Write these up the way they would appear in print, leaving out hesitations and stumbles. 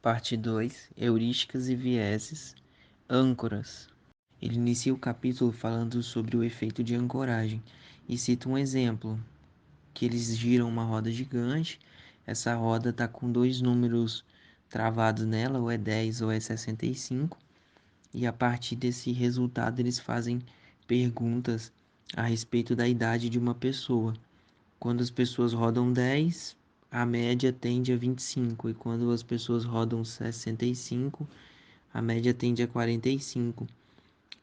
Parte 2: Heurísticas e vieses, âncoras. Ele inicia o capítulo falando sobre o efeito de ancoragem e cita um exemplo, que eles giram uma roda gigante, essa roda está com dois números travados nela, ou é 10 ou é 65, e a partir desse resultado eles fazem perguntas a respeito da idade de uma pessoa. Quando as pessoas rodam 10, a média tende a 25, e quando as pessoas rodam 65, a média tende a 45.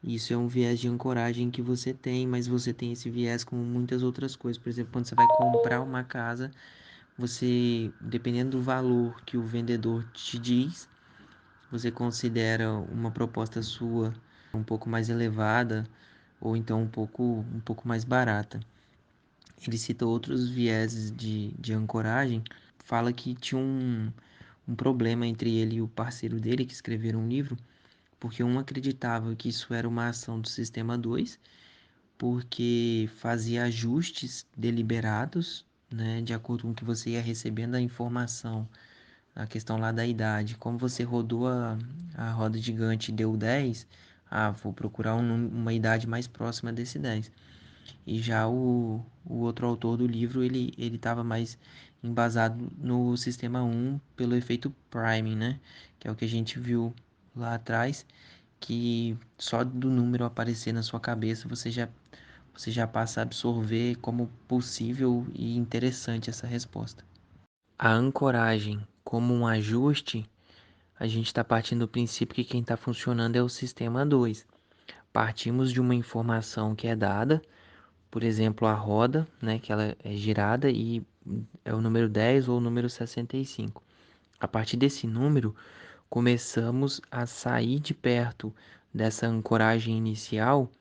Isso é um viés de ancoragem que você tem, mas você tem esse viés com muitas outras coisas. Por exemplo, quando você vai comprar uma casa, você, dependendo do valor que o vendedor te diz, você considera uma proposta sua um pouco mais elevada ou então um pouco mais barata. Ele cita outros vieses de ancoragem, fala que tinha um problema entre ele e o parceiro dele que escreveram um livro, porque um acreditava que isso era uma ação do sistema 2, porque fazia ajustes deliberados, né, de acordo com o que você ia recebendo a informação, a questão lá da idade. Como você rodou a roda gigante e deu 10, vou procurar uma idade mais próxima desse 10. E já o outro autor do livro, ele estava mais embasado no sistema 1 pelo efeito priming, né? Que é o que a gente viu lá atrás, que só do número aparecer na sua cabeça você já passa a absorver como possível e interessante essa resposta. A ancoragem como um ajuste, a gente está partindo do princípio que quem está funcionando é o sistema 2. Partimos de uma informação que é dada, por exemplo, a roda, né, que ela é girada e é o número 10 ou o número 65. A partir desse número, começamos a sair de perto dessa ancoragem inicial,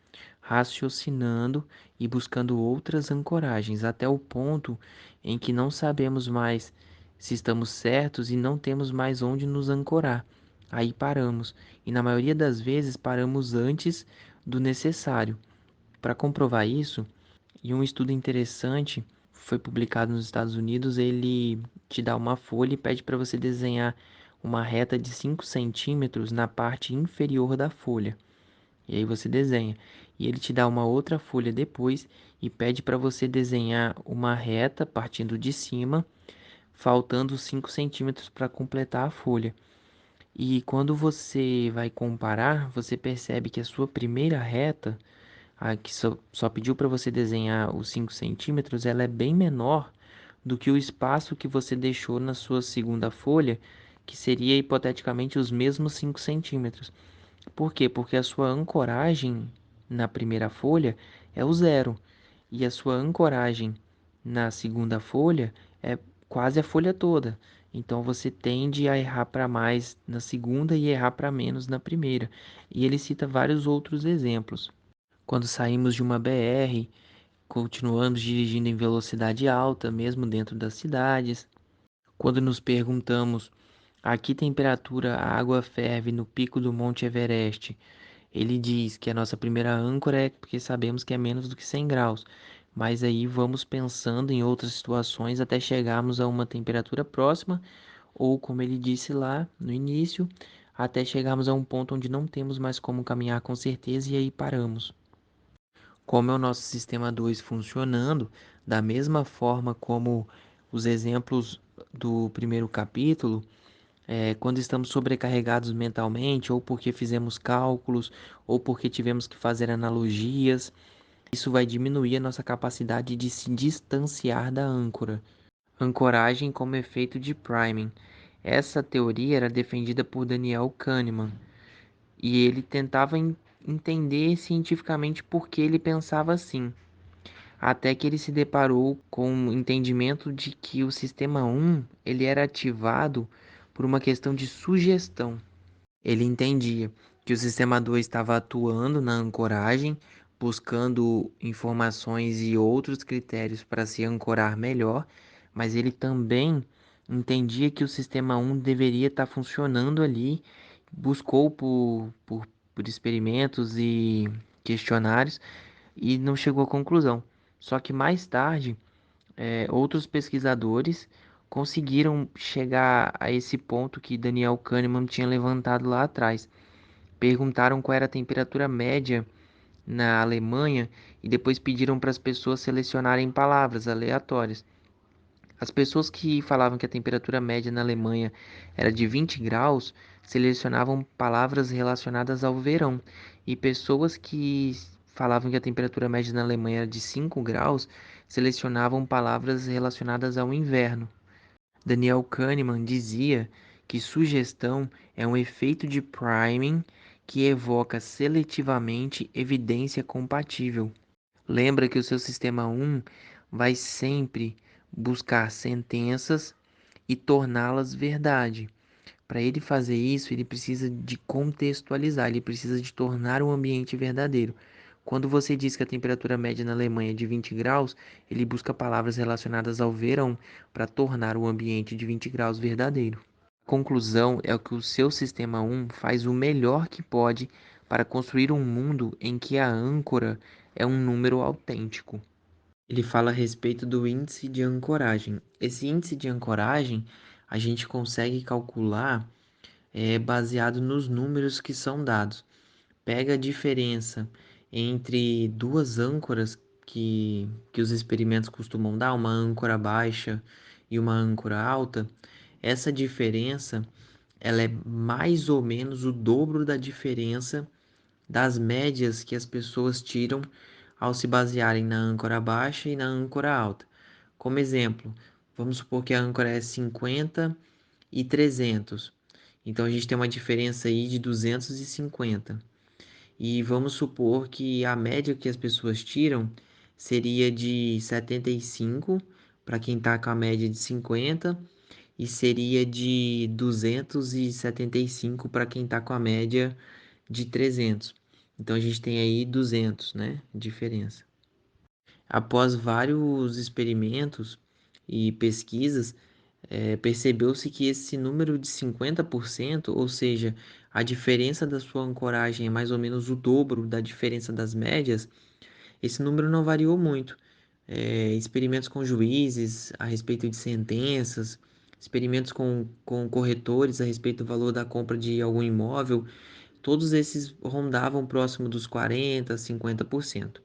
raciocinando e buscando outras ancoragens, até o ponto em que não sabemos mais se estamos certos e não temos mais onde nos ancorar. Aí paramos, e na maioria das vezes paramos antes do necessário. Para comprovar isso, e um estudo interessante foi publicado nos Estados Unidos, ele te dá uma folha e pede para você desenhar uma reta de 5 centímetros na parte inferior da folha. E aí você desenha. E ele te dá uma outra folha depois e pede para você desenhar uma reta partindo de cima, faltando 5 centímetros para completar a folha. E quando você vai comparar, você percebe que a sua primeira reta, a que só pediu para você desenhar os 5 centímetros, ela é bem menor do que o espaço que você deixou na sua segunda folha, que seria hipoteticamente os mesmos 5 centímetros. Por quê? Porque a sua ancoragem na primeira folha é o zero, e a sua ancoragem na segunda folha é quase a folha toda. Então você tende a errar para mais na segunda e errar para menos na primeira. E ele cita vários outros exemplos. Quando saímos de uma BR, continuamos dirigindo em velocidade alta, mesmo dentro das cidades. Quando nos perguntamos a que temperatura a água ferve no pico do Monte Everest, ele diz que a nossa primeira âncora é porque sabemos que é menos do que 100 graus, mas aí vamos pensando em outras situações até chegarmos a uma temperatura próxima, ou como ele disse lá no início, até chegarmos a um ponto onde não temos mais como caminhar com certeza e aí paramos. Como é o nosso sistema 2 funcionando, da mesma forma como os exemplos do primeiro capítulo, quando estamos sobrecarregados mentalmente, ou porque fizemos cálculos, ou porque tivemos que fazer analogias, isso vai diminuir a nossa capacidade de se distanciar da âncora. Ancoragem como efeito de priming. Essa teoria era defendida por Daniel Kahneman, e ele tentava entender cientificamente por que ele pensava assim, até que ele se deparou com o entendimento de que o sistema 1 ele era ativado por uma questão de sugestão. Ele entendia que o sistema 2 estava atuando na ancoragem, buscando informações e outros critérios para se ancorar melhor, mas ele também entendia que o sistema 1 deveria estar funcionando ali, buscou por experimentos e questionários e não chegou à conclusão. Só que mais tarde, outros pesquisadores conseguiram chegar a esse ponto que Daniel Kahneman tinha levantado lá atrás. Perguntaram qual era a temperatura média na Alemanha e depois pediram para as pessoas selecionarem palavras aleatórias. As pessoas que falavam que a temperatura média na Alemanha era de 20 graus selecionavam palavras relacionadas ao verão, e pessoas que falavam que a temperatura média na Alemanha era de 5 graus selecionavam palavras relacionadas ao inverno. Daniel Kahneman dizia que sugestão é um efeito de priming que evoca seletivamente evidência compatível. Lembra que o seu sistema 1 vai sempre buscar sentenças e torná-las verdade. Para ele fazer isso, ele precisa de contextualizar, ele precisa de tornar o ambiente verdadeiro. Quando você diz que a temperatura média na Alemanha é de 20 graus, ele busca palavras relacionadas ao verão para tornar o ambiente de 20 graus verdadeiro. A conclusão é que o seu sistema 1 faz o melhor que pode para construir um mundo em que a âncora é um número autêntico. Ele fala a respeito do índice de ancoragem. Esse índice de ancoragem a gente consegue calcular baseado nos números que são dados. Pega a diferença entre duas âncoras que os experimentos costumam dar, uma âncora baixa e uma âncora alta. Essa diferença ela é mais ou menos o dobro da diferença das médias que as pessoas tiram ao se basearem na âncora baixa e na âncora alta. Como exemplo, vamos supor que a âncora é 50 e 300. Então a gente tem uma diferença aí de 250. E vamos supor que a média que as pessoas tiram seria de 75 para quem está com a média de 50 e seria de 275 para quem está com a média de 300. Então a gente tem aí 200, né? Diferença. Após vários experimentos e pesquisas, percebeu-se que esse número de 50%, ou seja, a diferença da sua ancoragem é mais ou menos o dobro da diferença das médias, esse número não variou muito. Experimentos com juízes a respeito de sentenças, experimentos com corretores a respeito do valor da compra de algum imóvel, todos esses rondavam próximo dos 40%, 50%.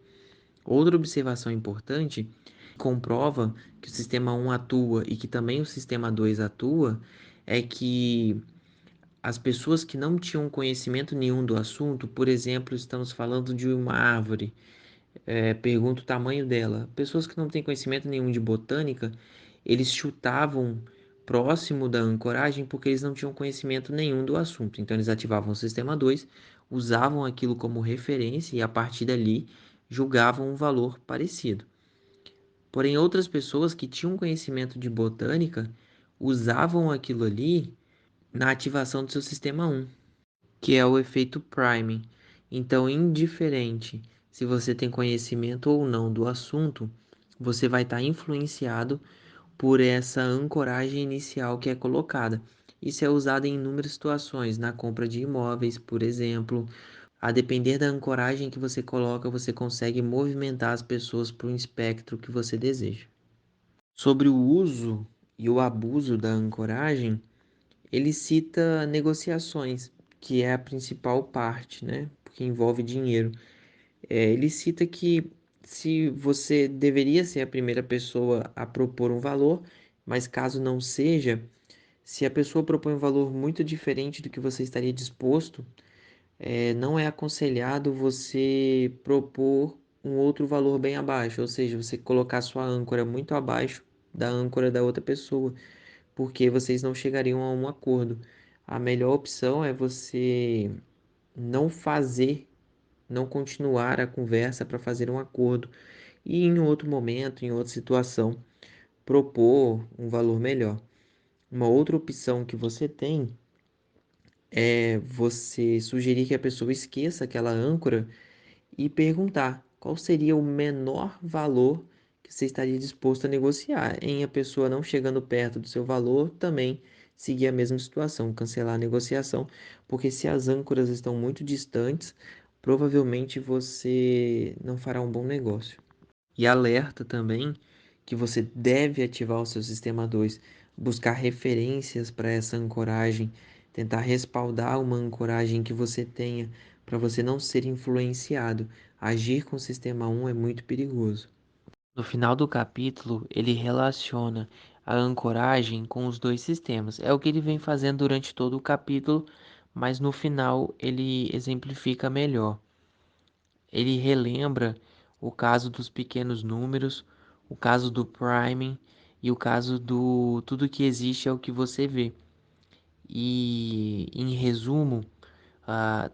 Outra observação importante, comprova que o sistema 1 atua e que também o sistema 2 atua, é que as pessoas que não tinham conhecimento nenhum do assunto, por exemplo, estamos falando de uma árvore, pergunta o tamanho dela. Pessoas que não têm conhecimento nenhum de botânica, eles chutavam próximo da ancoragem porque eles não tinham conhecimento nenhum do assunto. Então eles ativavam o sistema 2, usavam aquilo como referência e a partir dali julgavam um valor parecido. Porém, outras pessoas que tinham conhecimento de botânica usavam aquilo ali na ativação do seu sistema 1, que é o efeito priming. Então, indiferente se você tem conhecimento ou não do assunto, você vai estar influenciado por essa ancoragem inicial que é colocada. Isso é usado em inúmeras situações, na compra de imóveis, por exemplo. A depender da ancoragem que você coloca, você consegue movimentar as pessoas para o espectro que você deseja. Sobre o uso e o abuso da ancoragem, ele cita negociações, que é a principal parte, né? Porque envolve dinheiro. Ele cita que se você deveria ser a primeira pessoa a propor um valor, mas caso não seja, se a pessoa propõe um valor muito diferente do que você estaria disposto, não é aconselhado você propor um outro valor bem abaixo, ou seja, você colocar sua âncora muito abaixo da âncora da outra pessoa, porque vocês não chegariam a um acordo. A melhor opção é você não fazer, não continuar a conversa para fazer um acordo e em outro momento, em outra situação, propor um valor melhor. Uma outra opção que você tem é você sugerir que a pessoa esqueça aquela âncora e perguntar qual seria o menor valor que você estaria disposto a negociar. Em a pessoa não chegando perto do seu valor, também seguir a mesma situação, cancelar a negociação, porque se as âncoras estão muito distantes, provavelmente você não fará um bom negócio. E alerta também que você deve ativar o seu sistema 2. buscar referências para essa ancoragem, tentar respaldar uma ancoragem que você tenha para você não ser influenciado. Agir com o sistema um é muito perigoso. No final do capítulo, ele relaciona a ancoragem com os dois sistemas. É o que ele vem fazendo durante todo o capítulo, mas no final ele exemplifica melhor. Ele relembra o caso dos pequenos números, o caso do priming e o caso do tudo que existe é o que você vê. E em resumo,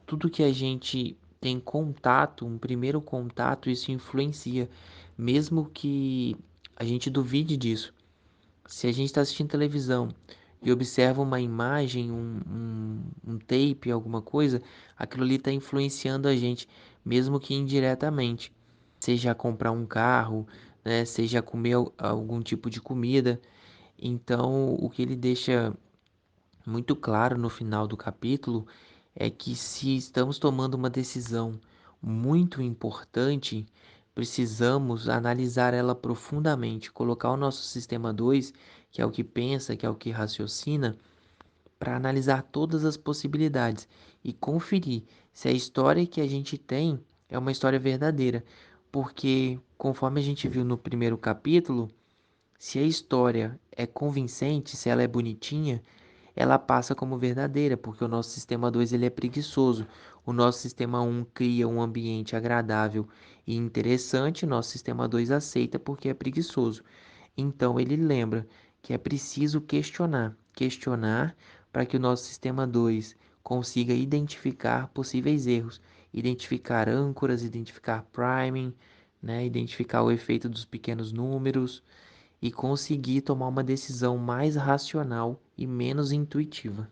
tudo que a gente tem contato, um primeiro contato, isso influencia, mesmo que a gente duvide disso. Se a gente está assistindo televisão e observa uma imagem, um tape, alguma coisa, aquilo ali está influenciando a gente, mesmo que indiretamente. Seja comprar um carro, né, seja comer algum tipo de comida. Então, o que ele deixa muito claro no final do capítulo é que se estamos tomando uma decisão muito importante, precisamos analisar ela profundamente, colocar o nosso sistema 2, que é o que pensa, que é o que raciocina, para analisar todas as possibilidades e conferir se a história que a gente tem é uma história verdadeira. Porque, conforme a gente viu no primeiro capítulo, se a história é convincente, se ela é bonitinha, ela passa como verdadeira, porque o nosso sistema 2 ele é preguiçoso. O nosso sistema um cria um ambiente agradável e interessante, o nosso sistema 2 aceita porque é preguiçoso. Então ele lembra que é preciso questionar para que o nosso sistema 2 consiga identificar possíveis erros, identificar âncoras, identificar priming, né, identificar o efeito dos pequenos números e conseguir tomar uma decisão mais racional e menos intuitiva.